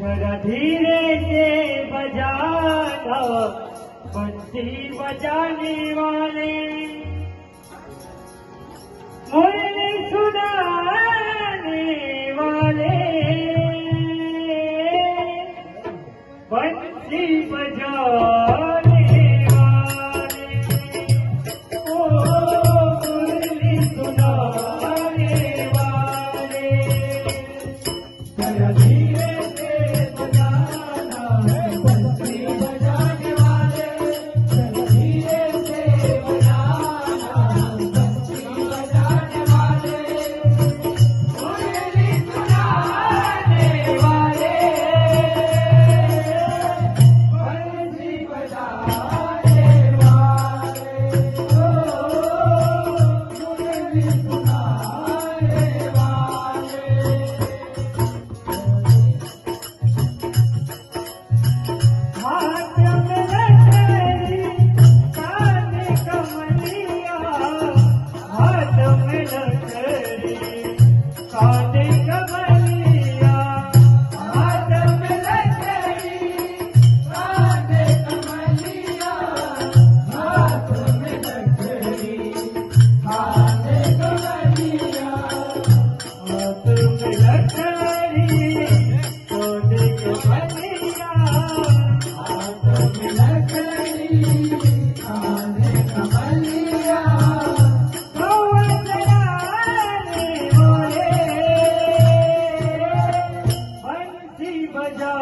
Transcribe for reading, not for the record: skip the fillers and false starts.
जरा धीरे से बजाना बंसी बजाने वाले, मुरली सुनाने वाले, बंसी बजाने वाले, ओ मुरली सुनाने वाले, जरा धीरे से बजाना बंसी बजाने वाले, जरा धीरे से बजाना बंसी बजाने वाले, मुरली सुनाने वाले, बंसी बजाने वाले, ओ मुरली सुनाने वाले। हाथ में लकड़ी काने कमलिया, हाथ में लकड़ी काने कमलिया, हाथ में लकड़ी काने कमलिया, हाथ में लकड़ी काने कमलिया, हाथ में लकड़ी काने कमलिया, हाथ में लकड़ी काने कमलिया, कौआ चराने वाले, बंसी बजा